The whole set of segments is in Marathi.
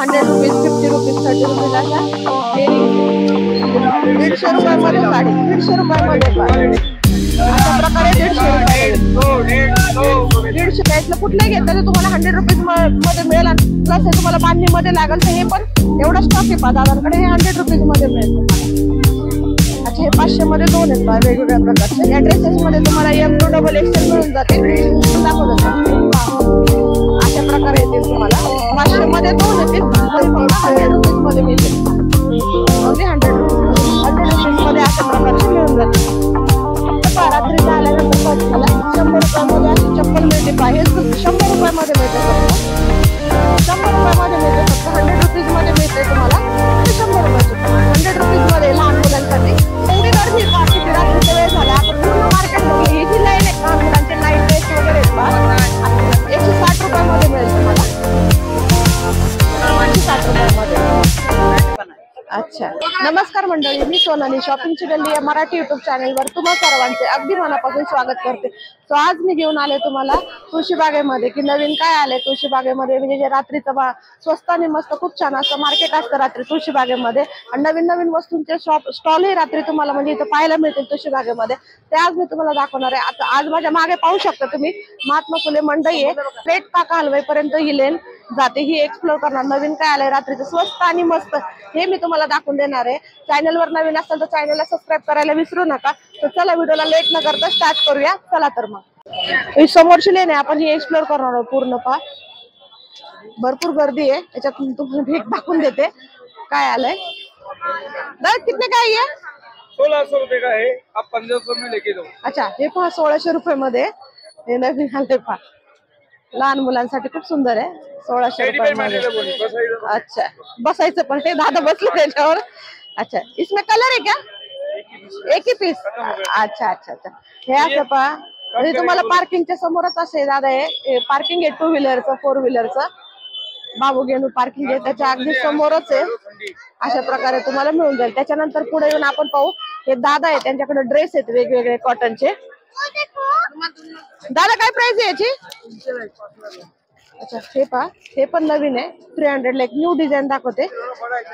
100 रुपीज, 50 रुपीज, 30 रुपीज अशा 150 रुपयामध्ये साडी, 150 रुपयामध्ये अशा प्रकारे 150 रुपये. 150 त्यातलं कुठलंही घेतलं तर तुम्हाला 100 रुपीज मध्ये मिळेल. प्लस हे तुम्हाला बांधणीमध्ये लागेल तर हे पण एवढा स्टॉक आहे दादांकडे, हे 100 रुपीज मध्ये मिळेल. अच्छा, हे 500 मध्ये दोन आहेत वेगवेगळ्या प्रकारचे. या ड्रेसेस मध्ये तुम्हाला M2XL मिळून जाते. दाखवलं अशा प्रकारे येतील तुम्हाला. 500 मध्ये दोन येतील, 100 रुपीज मध्ये मिळतील. 100 रुपीज मध्ये अशा प्रकारचे मिळून जाते. रात्री झाल्यानंतर तुम्हाला 100 रुपयामध्ये अशी चप्पल मिळते. हे 100 रुपयामध्ये मिळते, 100 रुपयामध्ये मिळते. फक्त 100 रुपीज मध्ये मिळते तुम्हाला. 100 रुपयाचे 100 रुपीज मध्ये लहान मुलांसाठी. एवढी गर्दी किती रात्रीचा वेळ झाला, आपण पूर्ण मार्केट बघली. ही जी लाईन आहे लहान मुलांचे नाईट ड्रेस वगैरे 160 रुपयामध्ये मिळेल तुम्हाला. 160 रुपयामध्ये. अच्छा, नमस्कार मंडळी, मी सोनाली. शॉपिंगची गल्ली या मराठी युट्यूब चॅनलवर तुम्हा सर्वांचे अगदी मनापासून स्वागत करते. सो आज मी घेऊन आले तुम्हाला तुळशीबागेमध्ये की नवीन काय आले तुळशीबागेमध्ये. म्हणजे जे रात्रीचं स्वस्त आणि मस्त खूप छान असं मार्केट असतं रात्री तुळशीबागेमध्ये. आणि नवीन नवीन वस्तूंचे स्टॉलही रात्री तुम्हाला म्हणजे इथं पाहायला मिळतील तुळशीबागेमध्ये. ते आज मी तुम्हाला दाखवणार आहे. आता आज माझ्या मागे पाहू शकता तुम्ही महात्मा फुले मंडई आहे. प्लेट पाका हलवाईपर्यंत ही लेन जाते. ही एक्सप्लोर करणार नवीन काय आलंय रात्रीचं स्वस्त आणि मस्त हे मी तुम्हाला दाखवून देणार आहे. चॅनलवर नवीन असेल तर चॅनलला सबस्क्राईब करायला विसरू नका. तर चला व्हिडिओला लेट न करता स्टार्ट करूया. चला तर मग ही समोरची लेन आहे, आपण ही एक्सप्लोर करणार आहोत पूर्ण. भरपूर गर्दी आहे. याच्यात तुम्हाला भेट दाखवून देते काय आलंय. कितने का आहे? 1600 रुपये का है, आप 1500 में लेके दो. अच्छा, हे पहा 1600 रुपये मध्ये हे नवीन आले पहा. लहान मुलांसाठी खूप सुंदर आहे. 1600 रुपये. अच्छा, बसायचं पण ते दादा बसले त्याच्यावर. अच्छा, इसमें कलर आहे क्या? एक ही पीस. अच्छा अच्छा अच्छा, हे असं पहा. म्हणजे तुम्हाला पार्किंगच्या समोरच असे दादा आहे. पार्किंग आहे 2 व्हीलरचं 4 व्हीलरचं. बाबू गेनू पार्किंग आहे त्याच्या अगदी समोरच आहे. अशा प्रकारे तुम्हाला मिळून जाईल. त्याच्यानंतर पुढे येऊन आपण पाहू. हे दादा आहे, त्यांच्याकडे ड्रेस आहेत वेगवेगळे कॉटनचे. दादा काय प्राइस आहे याची? अच्छा, हे पहा, हे पण नवीन आहे. 300 ला एक न्यू डिझाईन दाखवते.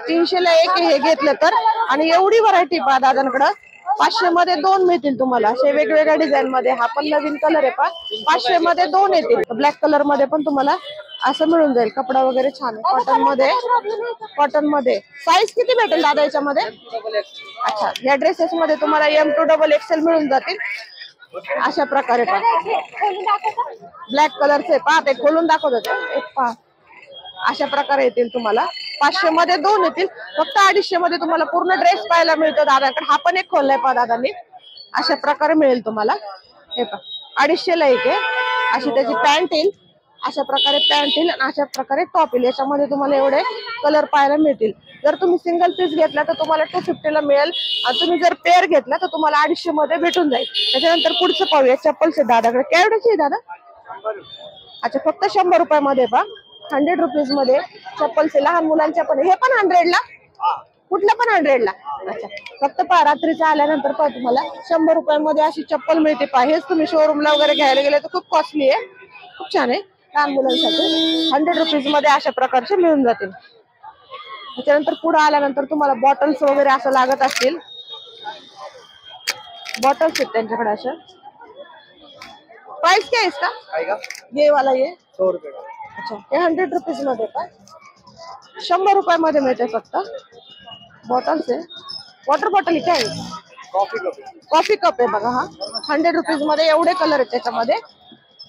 300 ला एक हे घेतलं तर. आणि एवढी व्हरायटी पहा दादांकडं. 500 मध्ये दोन मिळतील तुम्हाला असे वेगवेगळ्या डिझाईन मध्ये. हा पण नवीन कलर आहे पहा. 500 मध्ये दोन येतील. ब्लॅक कलर मध्ये पण तुम्हाला असं मिळून जाईल. कपडा वगैरे छान आहे. कॉटन मध्ये साईज किती भेटेल दादा याच्यामध्ये? अच्छा, या ड्रेसेस मध्ये तुम्हाला M2XL मिळून जातील. अशा प्रकारे पहा. ब्लॅक कलरचे पहा, ते खोलून दाखवत एक पहा. अशा प्रकारे येतील तुम्हाला. 500 मध्ये दोन येतील. फक्त 250 मध्ये तुम्हाला पूर्ण ड्रेस पाहायला मिळतो दादाकडे. हा पण एक खोललाय पहा दादांनी. अशा प्रकारे मिळेल तुम्हाला. हे पहा 250 ला एक आहे. अशी त्याची पॅन्ट येईल. अशा प्रकारे पॅन्ट येईल आणि अशा प्रकारे टॉप येईल. याच्यामध्ये तुम्हाला एवढे कलर पाहायला मिळतील. जर तुम्ही सिंगल पीस घेतला तर तुम्हाला 250 ला मिळेल. आणि तुम्ही जर पेअर घेतला तर तुम्हाला 250 मध्ये भेटून जाईल. त्याच्यानंतर पुढचं पाहूया. चप्पलचे दादाकडे केवढ्याची आहे दादा? अच्छा, फक्त 100 रुपयामध्ये पहा. 100 रुपीज मध्ये चप्पलचे लहान मुलांच्या पण. हे पण 100 ला? कुठलं पण 100 ला? अच्छा, फक्त पहा रात्रीचा आल्यानंतर पहा तुम्हाला 100 रुपयामध्ये अशी चप्पल मिळते पहा. हेच तुम्ही शोरूमला वगैरे घ्यायला गेले तर खूप कॉस्टली आहे. खूप छान आहे लहान मुलांसाठी. 100 रुपीज मध्ये अशा प्रकारचे मिळून जातील. त्याच्यानंतर पुढे आल्यानंतर तुम्हाला बॉटल्स वगैरे असं लागत असतील. बॉटल्स आहेत त्यांच्याकडे अशा. प्राइस क्या है इसका? ये वाला ये 100 रुपये का. अच्छा, हे 100 रुपीज मध्ये का? 100 रुपयामध्ये मिळते फक्त. बॉटल्स आहे. वॉटर बॉटल काय आहे? कॉफी कप आहे बघा. हा 100 रुपीज मध्ये एवढे कलर आहेत त्याच्यामध्ये.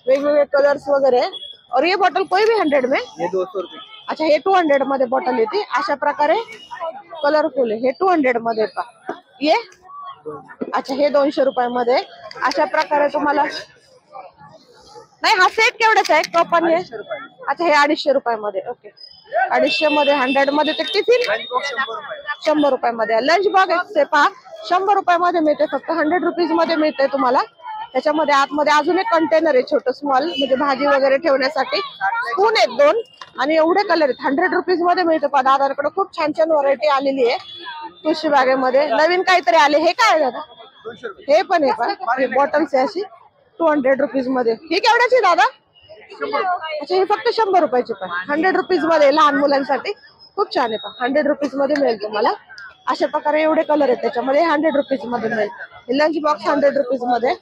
वेगवेगळे कलर्स वगैरे. और ये बॉटल कोई भी 100 में? ये 200 रुपये. अच्छा, हे 200 मध्ये बॉटल येते. अशा प्रकारे कलरफुल आहे. हे 200 मध्ये पहा. ये अच्छा, हे 200 रुपयामध्ये. अशा प्रकारे तुम्हाला. नाही, हा सेट केवढ्याचा आहे कप आणि? अच्छा, हे 250 रुपयामध्ये. ओके, 250 मध्ये 100 मध्ये ते टिफिन 100 रुपयामध्ये. लंच बॉक्स पहा 100 रुपयामध्ये मिळते. फक्त 100 रुपीज मध्ये मिळते तुम्हाला. त्याच्यामध्ये आतमध्ये अजून एक कंटेनर आहे छोटं स्मॉल, म्हणजे भाजी वगैरे ठेवण्यासाठी. स्पून आहेत 2 आणि एवढे कलर आहेत. 100 रुपीज मध्ये मिळते पहा. दादाकडे खूप छान छान व्हरायटी आलेली आहे तुळशीबागेमध्ये. नवीन काहीतरी आले. हे काय दादा? हे पण आहे पहा. हे बॉटल्स आहे अशी 200 रुपीज मध्ये. ही केवढ्याची दादा? अच्छा हे फक्त 100 रुपयाचे पण 100 रुपीज मध्ये लहान मुलांसाठी खूप छान आहे. 100 रुपीज मध्ये मिळेल तुम्हाला. अशा प्रकारे एवढे कलर आहेत त्याच्यामध्ये 100 रुपीज मध्ये मिळेल. लंच बॉक्स 100 रुपीज मध्ये.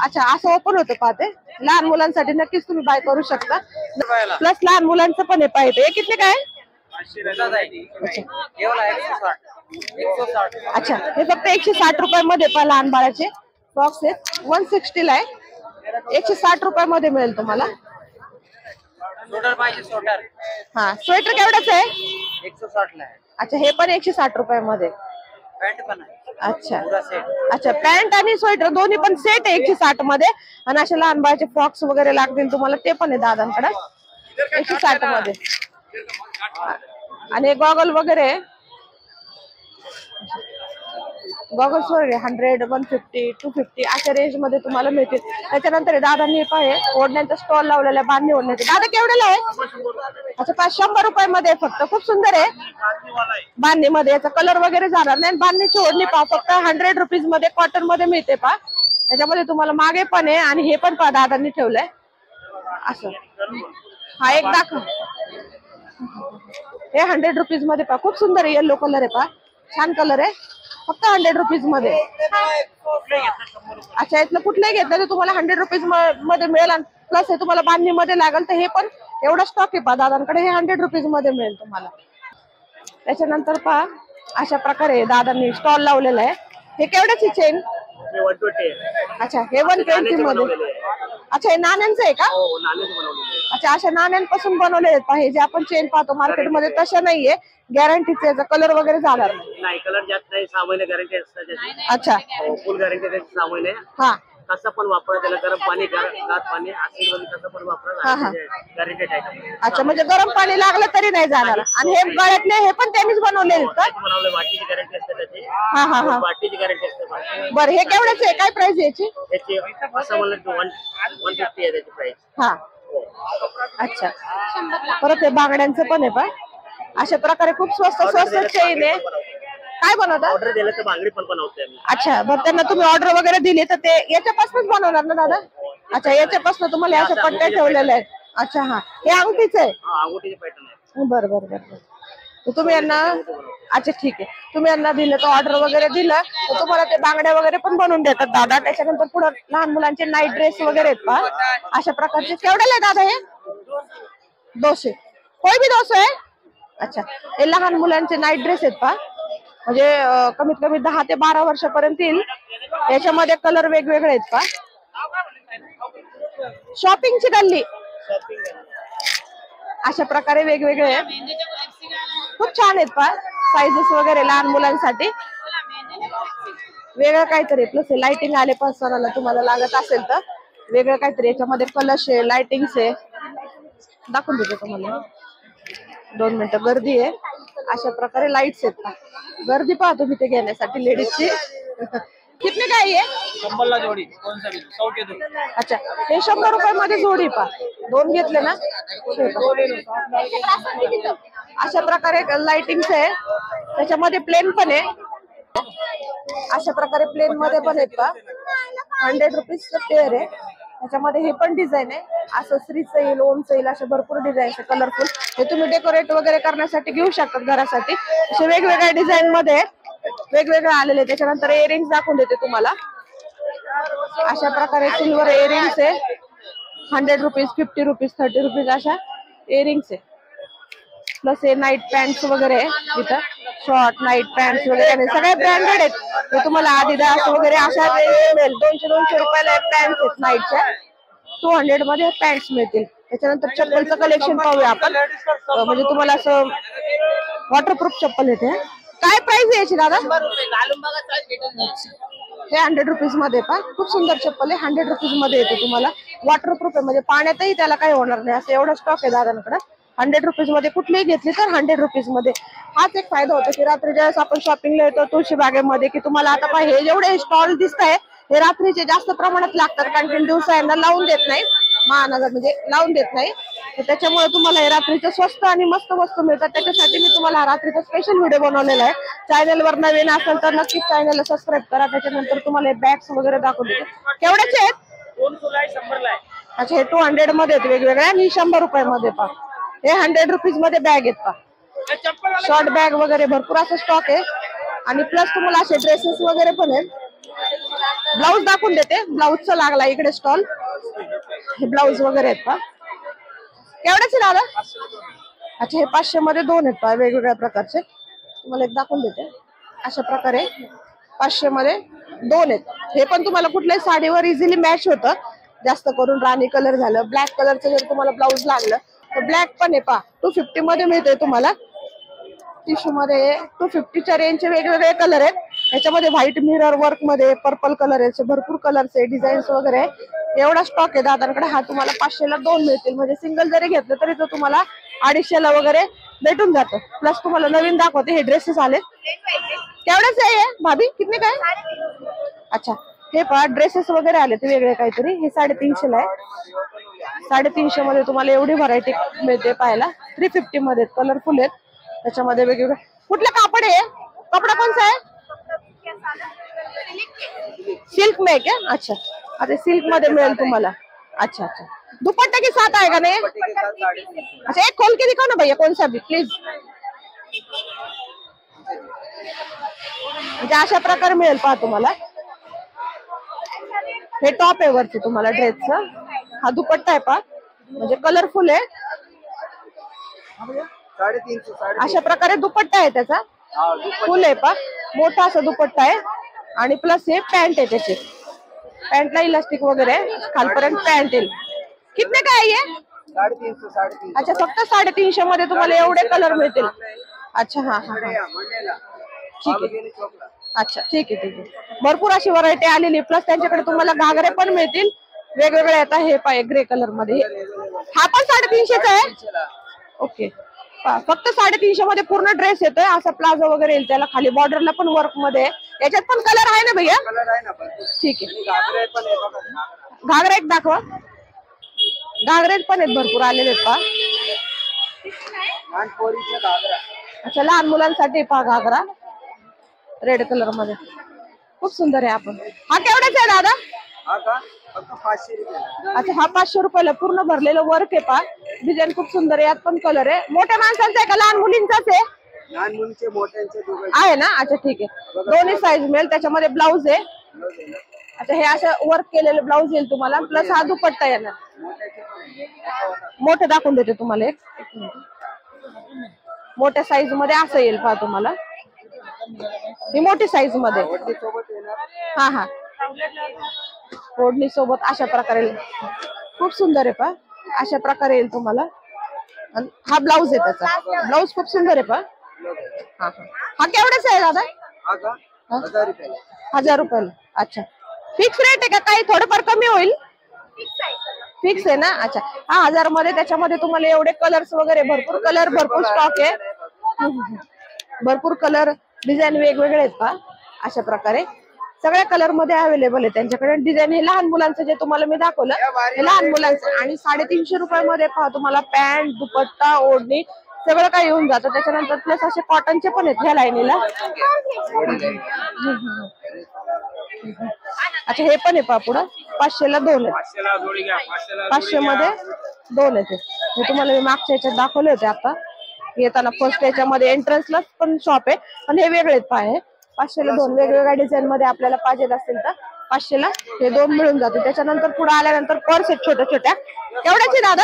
अच्छा असं ओपन होतं पाहते. लहान मुलांसाठी नक्कीच तुम्ही बाय करू शकता. प्लस लहान मुलांचं पण आहे पाहिजे. हे किती काय? अच्छा हे फक्त 160 रुपयामध्ये पहा लहान बाळाचे बॉक्स आहेत. 160 ला आहे. 160 रुपयामध्ये मिळेल तुम्हाला. स्वेटर पाहिजे स्वेटर. हा स्वेटर केवढ्याच आहे? 160 ला आहे. अच्छा हे पण 160 रुपयामध्ये. पॅन्ट पण आहे. अच्छा पुरा सेट. अच्छा पॅन्ट आणि स्वेटर दोन्ही पण सेट आहे 160 मध्ये. आणि असे लहान बाळाचे फ्रॉक्स वगैरे लागतील तुम्हाला ते पण आहे दादांकडे 160 मध्ये. आणि गॉगल वगैरे गॉगल्स वगैरे 100, 150, 250 अशा रेंज मध्ये तुम्हाला मिळतील. त्याच्यानंतर दादांनी पाहे ओढण्याचा स्टॉल लावलेला बांधणी ओढण्याचे. दादा केवढ्याला आहे? अच्छा 500 रुपयामध्ये फक्त. खूप सुंदर आहे बांधणी मध्ये. याचा कलर वगैरे जाणार नाही. बांधणीची ओढणी पहा फक्त 100 रुपीज मध्ये कॉटन मध्ये मिळते पहा. त्याच्यामध्ये तुम्हाला मागे पण आहे आणि हे पण पहा दादांनी ठेवलंय असं. हा एक दाखव. हे 100 रुपीज मध्ये पहा. खूप सुंदर आहे. येलो कलर आहे पहा. छान कलर आहे. फक्त 100 रुपीज मध्ये. अच्छा इथलं कुठलंही घेतलं तर तुम्हाला 100 रुपीज मध्ये मिळेल. आणि प्लस हे तुम्हाला बांधणी मध्ये लागेल तर हे पण एवढा स्टॉक आहे पहा दादांकडे. हे 100 रुपीज मध्ये मिळेल तुम्हाला. त्याच्यानंतर पहा अशा प्रकारे दादांनी स्टॉल लावलेला आहे. हे केवढ्याची चेन? 120. अच्छा हे 120 मध्ये. अच्छा हे नाण्यांचं आहे का? अच्छा अशा नाण्यांपासून बनवले आहेत पहा. हे जे आपण चेन पाहतो मार्केटमध्ये तशा नाहीये. गॅरंटीचे याचा कलर वगैरे जाणार नाही. कलर जात नाही. 6 महिने गॅरंटी असते त्याची. अच्छा फुल गॅरंटी त्याची 6 महिने. हा कसं पण वापरा त्याला. गरम पाणी गात पाणी ऍसिड मध्ये कसं पण वापरा. गॅरंटी आहे. अच्छा म्हणजे गरम पाणी लागलं तरी नाही जाणार. आणि हे गळ्यातले हे पण त्यांनीच बनवले का? बनवले. वाटीची गॅरंटी असते त्याची. हा हा हा वाटीची गॅरंटी असते. बरं हे केवढ्याच आहे? काय प्राइस याची? त्याची असं म्हणलं 150 आहे त्याची प्राइस. हा अच्छा परत हे बांगड्यांचं पण आहे पहा. अशा प्रकारे खूप स्वस्त चेन आहे. काय बनवता? ऑर्डर दिलं तर बांगडी पण बनवते आम्ही. अच्छा बरं त्यांना तुम्ही ऑर्डर वगैरे दिली तर ते याच्यापासूनच बनवणार ना दादा? अच्छा याच्यापासून तुम्हाला अशा पट्ट्या ठेवलेल्या आहेत. अच्छा हा हे अंगठीच आहे. अंगठीचे पॅटर्न आहे. बरं बरं बरं बरं. तुम्ही यांना अच्छा ठीक आहे. तुम्ही यांना दिलं तर ऑर्डर वगैरे दिलं तर तुम्हाला ते बांगड्या वगैरे पण बनवून देतात दादा. त्याच्यानंतर पुढे लहान मुलांचे नाईट ड्रेस वगैरे आहेत पहा. अशा प्रकारचे केवढ्याला आहे दादा हे? 200. कोई भी 200 आहे. अच्छा हे लहान मुलांचे नाईट ड्रेस आहेत पहा. म्हणजे कमीत कमी 10 ते 12 वर्षापर्यंत येईल. याच्यामध्ये कलर वेगवेगळे आहेत पहा. शॉपिंगची गल्ली अशा प्रकारे वेगवेगळे आहेत. खूप छान आहेत पहा. साइजेस वगैरे लहान मुलांसाठी वेगळं काहीतरी. प्लस लाइटिंग आले पण सणाला तुम्हाला लागत असेल तर वेगळं काहीतरी. याच्यामध्ये कलश आहे लाइटिंग्स आहे. दाखवून देतो तुम्हाला 2 मिनिटं. गर्दी आहे. अशा प्रकारे लाईट्स आहेत पहा. गर्दी पहा तुम्ही ते घेण्यासाठी लेडीजची. कितने काय आहे? 100 ला जोडी. कौन सा भी 100 के दो. अच्छा हे 100 रुपयामध्ये जोडी पहा. 2 घेतले ना. अशा प्रकारे लाइटिंग्स आहे. त्याच्यामध्ये प्लेन पण आहे. अशा प्रकारे प्लेन मध्ये पण आहेत पहा. 100 रुपीज पेअर आहे. त्याच्यामध्ये हे पण डिझाईन आहे. असं श्रीचं येईल ओमचं येईल असे भरपूर डिझाईन आहे कलरफुल. हे तुम्ही डेकोरेट वगैरे करण्यासाठी घेऊ शकतात घरासाठी. असे वेगवेगळ्या डिझाईन मध्ये वेगवेगळे आलेले. त्याच्यानंतर इयरिंग्स दाखवून देते तुम्हाला. अशा प्रकारे सिल्वर इयरिंग्स आहे. 100 रुपीज 50 रुपीज 30 रुपीज अशा इयरिंग्स आहे. प्लस हे नाईट पॅन्ट्स वगैरे आहे इथं. शॉर्ट नाईट पॅन्ट्स वगैरे सगळे ब्रँडेड आहेत. हे तुम्हाला आदिदास वगैरे अशा मिळेल. 200 रुपयाला पॅन्ट्स आहेत नाईटच्या. 200 मध्ये पॅन्ट्स मिळतील. त्याच्यानंतर चप्पलचं कलेक्शन पाहूया आपण. म्हणजे तुम्हाला असं वॉटरप्रूफ चप्पल येते. काय प्राइस याची दादा? हे 100 रुपीज मध्ये पहा. खूप सुंदर चप्पल आहे. 100 रुपीज मध्ये येते तुम्हाला. वॉटरप्रूफ आहे म्हणजे पाण्यातही त्याला काही होणार नाही असं एवढा स्टॉक आहे दादांकडे. 100 रुपीज मध्ये कुठलीही घेतली तर 100 रुपीज मध्ये. हाच एक फायदा होतो की रात्री ज्यावेळेस आपण शॉपिंगला येतो तुळशी बागेमध्ये की तुम्हाला आता हे जेवढे स्टॉल दिसत आहे हे रात्रीचे जास्त प्रमाणात लागतात. कारण की दिवसा यांना लावून देत नाही. महानगर म्हणजे लावून देत नाही. त्याच्यामुळे तुम्हाला हे रात्रीचं स्वस्त आणि मस्त वस्तू मिळतात. त्याच्यासाठी मी तुम्हाला रात्रीचा स्पेशल व्हिडिओ बनवलेला आहे. चॅनलवर नवीन असेल तर नक्कीच चॅनलला सबस्क्राईब करा. त्याच्यानंतर तुम्हाला बॅग्स वगैरे दाखवून देते. केवढ्याचे आहेत? 200 ला आहे 100 ला आहे. अच्छा हे 200 मध्ये आहेत वेगवेगळे आणि 100 रुपयामध्ये पा. हे 100 रुपीज मध्ये बॅग आहेत पा. शॉर्ट बॅग वगैरे भरपूर असं स्टॉक आहे आणि प्लस तुम्हाला असे ड्रेसेस वगैरे पण आहेत. ब्लाऊज दाखवून देते. ब्लाऊजचा लागला इकडे स्टॉल. हे ब्लाऊज वगैरे आहेत पा. केवढ्याचे दादा? अच्छा हे 500 मध्ये 2 आहेत पा वेगवेगळ्या प्रकारचे. तुम्हाला एक दाखवून देते. अशा प्रकारे 500 मध्ये 2 आहेत. हे पण तुम्हाला कुठल्याही साडीवर इझिली मॅच होतं. जास्त करून राणी कलर झालं, ब्लॅक कलरचं जर तुम्हाला ब्लाऊज लागलं तर ब्लॅक पण आहे पा. 250 मध्ये मिळतोय तुम्हाला. टिश्यू मध्ये 250च्या रेंजचे वेगवेगळे कलर आहेत. याच्यामध्ये व्हाईट मिरर वर्क मध्ये पर्पल कलर आहे, भरपूर कलर्स आहे, डिझाईन्स वगैरे. एवढा स्टॉक आहे दादांकडे. हा तुम्हाला 500 ला 2 मिळतील. म्हणजे सिंगल जरी घेतलं तरी तो तुम्हाला 250 ला वगैरे भेटून जातो. प्लस तुम्हाला नवीन दाखवते हे ड्रेसेस आले. केवढ्याच आहे भाभी? कितने काय? अच्छा हे पहा ड्रेसेस वगैरे आले ते वेगळे काहीतरी. हे 350 ला आहे. 350 मध्ये तुम्हाला एवढी व्हरायटी मिळते पाहायला. 350 मध्ये कलरफुल आहेत. त्याच्यामध्ये वेगवेगळे. कुठलं कापड आहे? कपडा कोणता आहे? सिल्क में क्या? अच्छा आता सिल्क मध्ये मिळेल तुम्हाला. अच्छा अच्छा दुपट्टा के साथ आएगा ना? अच्छा एक खोल के दिखाओ ना भैया कौन सा भी प्लीज. म्हणजे अशा प्रकारे मिळेल पहा तुम्हाला. हे टॉप आहे वरती तुम्हाला ड्रेसचं. हा दुपट्टा आहे पहा. म्हणजे कलरफुल आहे. 350. अशा प्रकारे दुपट्टा आहे त्याचा. फुल आहे पहा. मोठा असा दुपट्टा आहे आणि प्लस हे पॅन्ट आहे त्याची. पॅन्टला इलास्टिक वगैरे खालपर्यंत पॅन्ट येईल. कितने काय आहे? 350. अच्छा फक्त 350 मध्ये तुम्हाला एवढे कलर मिळतील. अच्छा हा हा ठीक आहे. अच्छा ठीक आहे ठीक आहे. भरपूर अशी व्हरायटी आलेली. प्लस त्यांच्याकडे तुम्हाला घागरे पण मिळतील वेगवेगळे. आता हे पाय ग्रे कलर मध्ये. हा पण 350चा आहे. ओके फक्त 350 मध्ये पूर्ण ड्रेस येतोय. असा प्लाझो वगैरे येईल त्याला. खाली बॉर्डरला पण वर्क मध्ये. याच्यात पण कलर आहे ना भैया? ठीक आहे. घागरा एक दाखवा. घागरे पण आहेत भरपूर आलेले आहेत पहा. अच्छा लहान मुलांसाठी पहा घागरा रेड कलर मध्ये खूप सुंदर आहे. आपण हा केवढ्याचा आहे दादा? अच्छा हा 500 रुपयाला पूर्ण भरलेलं वर्क आहे पहा. डिझाईन खूप सुंदर आहे. यात पण कलर आहे. मोठ्या माणसांचा आहे का लहान मुलींचाच आहे? लहान मुलींचे मोठ्यांचे आहे ना. अच्छा ठीक आहे. दोन्ही साईज मिळेल. त्याच्यामध्ये ब्लाऊज आहे. अच्छा हे असं वर्क केलेलं ब्लाऊज येईल तुम्हाला. प्लस हा दुपट्टा येणार. मोठं दाखवून देते तुम्हाला एक मिनिट. मोठ्या साईज मध्ये असं येईल पहा तुम्हाला. ही मोठी साईज मध्ये. हा हा ओढणी सोबत अशा प्रकारे खूप सुंदर आहे पहा. अशा प्रकारे येईल तुम्हाला. हा ब्लाऊज आहे त्याचा. ब्लाऊज खूप सुंदर आहे पहा. हा हा केवढ्याचा आहे दादा? 1000 रुपयाला. अच्छा फिक्स रेट आहे का? काही थोडंफार कमी होईल? फिक्स आहे ना. अच्छा हा 1000 मध्ये. त्याच्यामध्ये तुम्हाला एवढे कलर्स वगैरे भरपूर कलर भरपूर स्टॉक आहे. भरपूर कलर डिझाईन वेगवेगळे आहेत पहा. अशा प्रकारे सगळ्या कलर मध्ये अवेलेबल आहे त्यांच्याकडे. डिझाईन हे लहान मुलांचं जे तुम्हाला मी दाखवलं हे लहान मुलांचं. आणि 350 रुपयामध्ये पहा तुम्हाला पॅन्ट दुपट्टा ओढणी सगळं काही येऊन जातं. त्याच्यानंतर प्लस असे कॉटनचे पण आहेत ह्या लाईनीला. अच्छा हे पण आहे पहा पुढं. 500 ला 2 आहेत. 500 मध्ये 2 आहेत. हे तुम्हाला मी मागच्या याच्यात दाखवले होते आता येताना. फर्स्ट याच्यामध्ये एंट्रन्सला पण शॉप आहे पण हे वेगळे आहेत पहा. हे 500 ला 2 वेगवेगळ्या डिझाईन मध्ये आपल्याला पाहिजे असतील तर 500 ला हे 2 मिळून जाते. त्याच्यानंतर पुढे आल्यानंतर पर्स आहेत छोट्या छोट्या. केवढ्याचे दादा?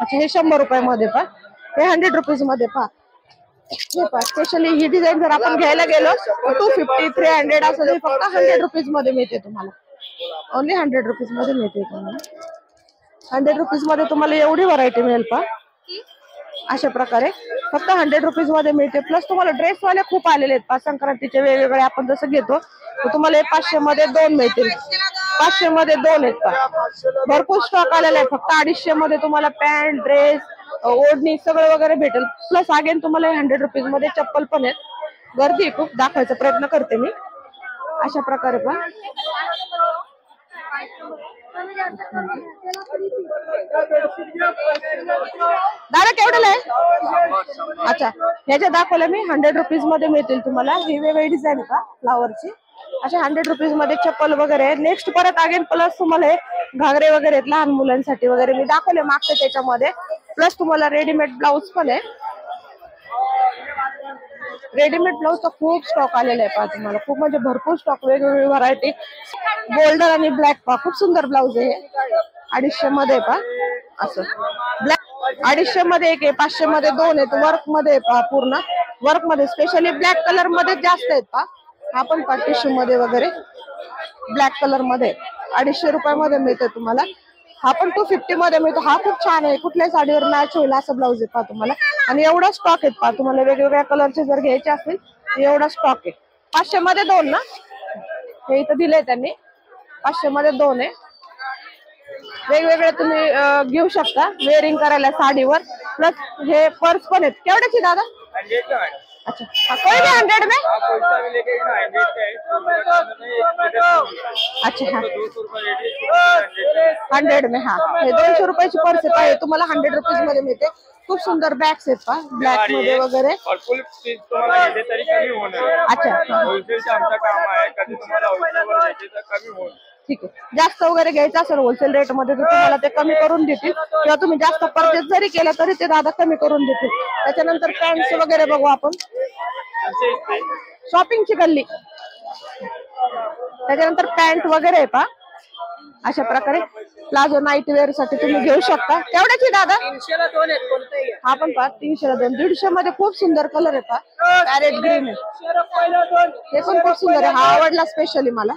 अच्छा हे 100 रुपयामध्ये पहा. हे 100 रुपीज मध्ये पहा. हे पहा स्पेशली ही डिझाईन जर आपण घ्यायला गेलो 250 300 असं तरी फक्त 100 रुपीज मध्ये मिळते तुम्हाला. ओनली 100 रुपीज मध्ये मिळते तुम्हाला. 100 रुपीज मध्ये तुम्हाला एवढी व्हरायटी मिळेल पहा. अशा प्रकारे फक्त 100 रुपीज मध्ये मिळते. प्लस तुम्हाला ड्रेस वाले खूप आलेले आहेत पहा. संक्रांतीचे वेगवेगळे आपण जसं घेतो तर तुम्हाला 500 मध्ये 2 मिळतील. 500 मध्ये 2 आहेत पहा. भरपूर स्टॉक आलेला आहे. फक्त 250 मध्ये तुम्हाला पॅन्ट ड्रेस ओढणी सगळं वगैरे भेटेल. प्लस अगेन तुम्हाला 100 रुपीज मध्ये चप्पल पण आहेत. गर्दी खूप. दाखवायचा प्रयत्न करते मी. अशा प्रकारे पण दादा केवढ्याला आहे? अच्छा ह्याच्या दाखवल्या मी 100 रुपीज मध्ये मिळतील तुम्हाला. ही वेगळी डिझाईन आहे का फ्लावरची. अशा 100 रुपीज मध्ये चप्पल वगैरे. नेक्स्ट परत अगेन प्लस तुम्हाला हे घागरे वगैरे आहेत लहान मुलांसाठी वगैरे, मी दाखवले मागच्या त्याच्यामध्ये. प्लस तुम्हाला रेडीमेड ब्लाऊज पण आहे. रेडीमेड ब्लाऊजचा खूप स्टॉक आलेला आहे पहा तुम्हाला, खूप म्हणजे भरपूर स्टॉक, वेगवेगळी व्हरायटी. गोल्डन आणि ब्लॅक पहा, खूप सुंदर ब्लाऊज आहे. 250 मध्ये पहा असं ब्लॅक. 250 मध्ये एक आहे, 500 मध्ये 2 आहेत. वर्क मध्ये पहा, पूर्ण वर्क मध्ये, स्पेशली ब्लॅक कलर मध्ये जास्त आहेत पहा. हा पण पहा टिश्यू मध्ये वगैरे ब्लॅक कलर मध्ये 250 रुपयामध्ये मिळतो तुम्हाला. हा पण 250 मध्ये मिळतो. हा खूप छान आहे, कुठल्याही साडीवर मॅच होईल असं ब्लाऊज आहे पहा तुम्हाला. आणि एवढा स्टॉक आहे पहा, तुम्हाला वेगवेगळ्या कलरचे जर घ्यायचे असतील एवढा स्टॉक आहे. 500 मध्ये 2 ना, हे इथं दिलंय त्यांनी. 500 मध्ये 2 आहे. वेगवेगळे तुम्ही घेऊ शकता वेअरिंग करायला साडीवर. प्लस हे पर्स पण आहेत. केवढ्याची दादा? अच्छा, कोई भी 100 में? अच्छा हाँ 100 में. हा हे 200 रुपयाची पर्स आहे तुम्हाला 100 रुपीज मध्ये मिळते. खूप सुंदर बॅग्स आहेत पहा ब्लॅक मध्ये वगैरे. अच्छा ठीक आहे. जास्त वगैरे घ्यायचं असेल होलसेल रेट मध्ये तर तुम्हाला ते कमी करून देतील, किंवा तुम्ही जास्त परचेस जरी केलं तरी ते दादा कमी करून देतील. त्याच्यानंतर पॅन्ट्स वगैरे बघू आपण. शॉपिंगची गल्ली. त्याच्यानंतर पॅन्ट वगैरे आहे पहा अशा प्रकारे. प्लाझो नाईट वेअर साठी तुम्ही घेऊ शकता. केवढ्याची दादा? 300 ला 2 आहेत कोणतेही. हा पण पहा 300 ला 2. 150 मध्ये खूप सुंदर कलर आहे पहा, पॅरेट ग्रीन आहे. हे पण खूप सुंदर आहे, हा आवडला स्पेशली मला.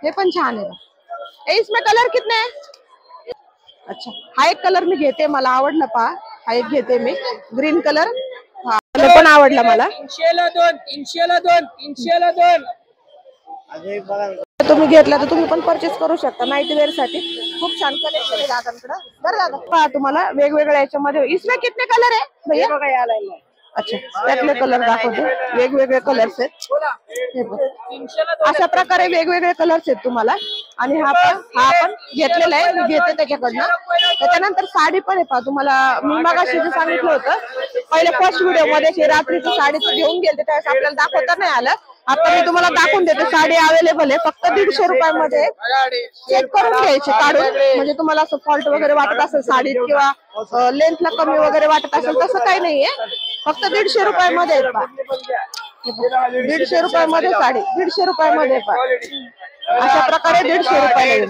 हे पण छान आहे. इसमें कलर कितने हैं? अच्छा हा एक कलर मी घेते, मला आवडला पहा. हा एक घेते मी ग्रीन कलर. हा पण आवडला मला. 300 ला 2, 300 ला 2, 300 ला 2. तुम्ही घेतला तर तुम्ही पण परचेस करू शकता नाईट वेअर साठी. खूप छान कलेक्शन आहे दादांकडे. बरं दादा पहा तुम्हाला वेगवेगळ्या याच्यामध्ये. इसमें कितने कलर है भैया? अच्छा त्यातले कलर दाखवते, वेगवेगळे कलर्स आहेत. अशा प्रकारे वेगवेगळे कलर्स आहेत तुम्हाला. आणि हा पण घेतलेला आहे, मी घेते त्याच्याकडनं. त्याच्यानंतर साडी पण आहे पहा तुम्हाला. मी मगाशी जे सांगितलं होतं पहिल्या फर्स्ट व्हिडिओ मध्ये रात्रीची साडीचं घेऊन गेले त्यावेळेस आपल्याला दाखवता नाही आलं. आता मी तुम्हाला दाखवून देते. साडी अवेलेबल आहे फक्त 150 रुपयामध्ये. चेक करून घ्यायची काढून, म्हणजे तुम्हाला असं फॉल्ट वगैरे वाटत असेल साडीत किंवा लेंथला कमी वगैरे वाटत असेल तसं काही नाहीये. फक्त 150 रुपयामध्ये 150 रुपयामध्ये साडी. 150 रुपयामध्ये अशा प्रकारे 150 रुपयाला.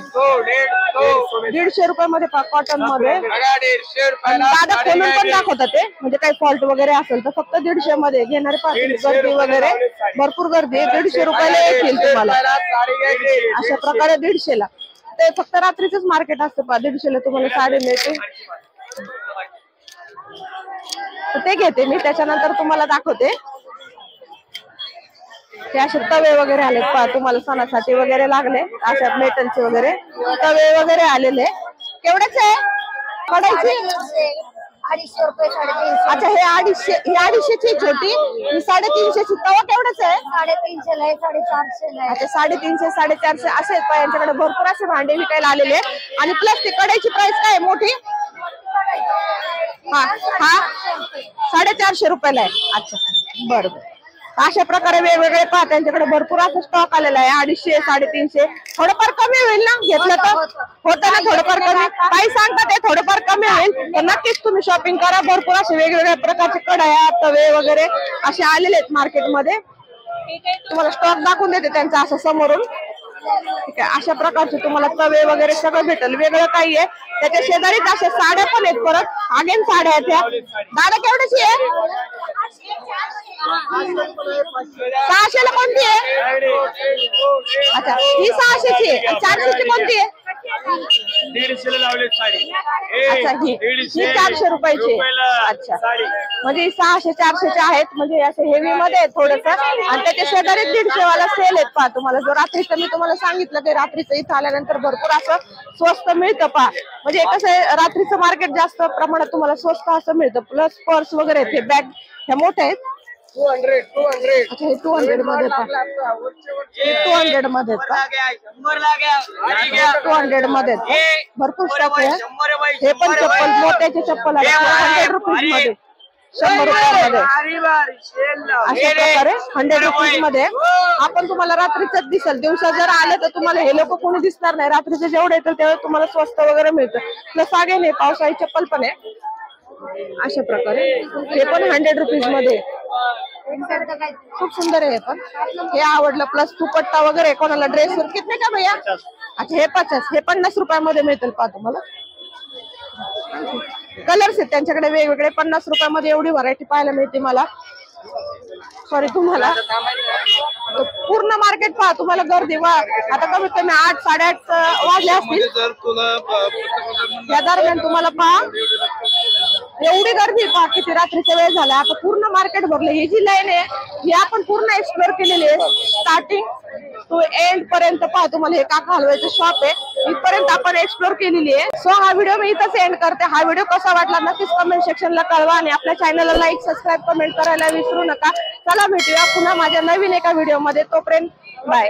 150 रुपयामध्ये कॉटन मध्ये. दादा खोलून पण दाखवतात ते, म्हणजे काही फॉल्ट वगैरे असेल तर. फक्त 150 मध्ये घेणारे पाहतील. गर्दी वगैरे भरपूर गर्दी आहे. 150 रुपयाला येतील तुम्हाला अशा प्रकारे. 150 ला ते फक्त रात्रीच मार्केट असतं पहा. 150 ला तुम्हाला साडी मिळते. ते घेते मी. त्याच्यानंतर तुम्हाला दाखवते ते असे तवे वगैरे आले पहा तुम्हाला, सणासाठी वगैरे लागले अशा मेटलचे वगैरे तवे वगैरे आलेले. केवढ्याच आहे कढाईची? 250 रुपये 350. अच्छा हे 250. ही 250 ची छोटी, ही 350 ची. तवा केवढाच आहे? 350 ला 450 ला. अच्छा 350 450 असे आहेत पहा. यांच्याकडे भरपूर असे भांडे विकायला आलेले. आणि प्लस ती कढाईची प्राइस काय मोठी? हा 450 रुपयाला आहे. अच्छा बरोबर. अशा प्रकारे वेगवेगळे पहा त्यांच्याकडे भरपूर असं स्टॉक आलेला आहे. 250 350. थोडंफार कमी होईल ना घेतलं तर? होतं ना थोडंफार कमी. काही सांगतात ते थोडंफार कमी होईल, तर नक्कीच तुम्ही शॉपिंग करा. भरपूर असे वेगवेगळ्या प्रकारचे कढया तवे वगैरे असे आलेले आहेत मार्केटमध्ये. तुम्हाला स्टॉक दाखवून देते त्यांचा असं समोरून. ठीक आहे अशा प्रकारचे तुम्हाला तवे वगैरे सगळं भेटेल. वेगळं काही आहे. त्याच्या शेजारीच अशा साड्या पण आहेत परत. अगेन साड्या आहेत त्या. दादा केवढ्याची आहे? 600 ला कोणती आहे? अच्छा ही 600 ची आहे. 400 ची कोणती आहे? 150 लावले साडी. अच्छा ही 400 रुपयाची. अच्छा म्हणजे 600 400 चे आहेत. म्हणजे असे हेवी मध्ये आहे थोडस. आणि त्याच्या शेजारी 150 वाला सेल आहेत पहा तुम्हाला. जो रात्रीचं मी तुम्हाला सांगितलं की रात्रीचं इथं आल्यानंतर भरपूर असं स्वस्त मिळतं पहा. म्हणजे कसं आहे रात्रीचं मार्केट जास्त प्रमाणात तुम्हाला स्वस्त असं मिळतं. प्लस पर्स वगैरे हे बॅग ह्या मोठ्या आहेत. 200. अच्छा हे 200 मध्ये 200 मध्ये 200 मध्ये भरपूर स्टॉक आहे. हे पण चप्पल मोत्याचे चप्पल आहे 100 रुपीज मध्ये. 100 रुपयामध्ये अशा प्रकारे 100 रुपीज मध्ये आपण तुम्हाला रात्रीच दिसेल. दिवसा जर आले तर तुम्हाला हे लोक कोणी दिसणार नाही. रात्रीचे जेवढे येतील तेवढे तुम्हाला स्वस्त वगैरे मिळतं. प्लस अगेन हे पावसाळी चप्पल पण आहे अशा प्रकारे. हे पण 100 रुपीज मध्ये खूप सुंदर आहे. हे पण हे आवडलं. प्लस दुपट्टा वगैरे कोणाला ड्रेसवर कितने का भैया? अच्छा हे 50 हे 50 रुपयामध्ये मिळतील पहा तुम्हाला. कलर्स आहेत त्यांच्याकडे वेगवेगळे. 50 रुपयामध्ये एवढी व्हरायटी पाहायला मिळते मला. सॉरी तुम्हाला पूर्ण मार्केट पहा. तुम्हाला गर्दी आता कमीत कमी 8 साडेआठ वाजले असतील. या दरम्यान तुम्हाला पहा एवढी गर्दी पहा. किती रात्रीचा वेळ झाला. आता पूर्ण मार्केट भरले. ही जी लाईन आहे ही आपण पूर्ण एक्सप्लोर केलेली आहे. स्टार्टिंग टू एंड पर्यंत पहा. तुम्हाला हे काका हलवायचं शॉप आहे इथपर्यंत आपण एक्सप्लोर केलेली आहे. सो हा व्हिडिओ मी इथंच एंड करते. हा व्हिडिओ कसा वाटला नक्कीच कमेंट सेक्शनला कळवा आणि आपल्या चॅनलला लाईक सबस्क्राईब कमेंट करायला विसरू नका. चला भेटूया पुन्हा माझ्या नवीन एका व्हिडिओ मध्ये. तोपर्यंत बाय.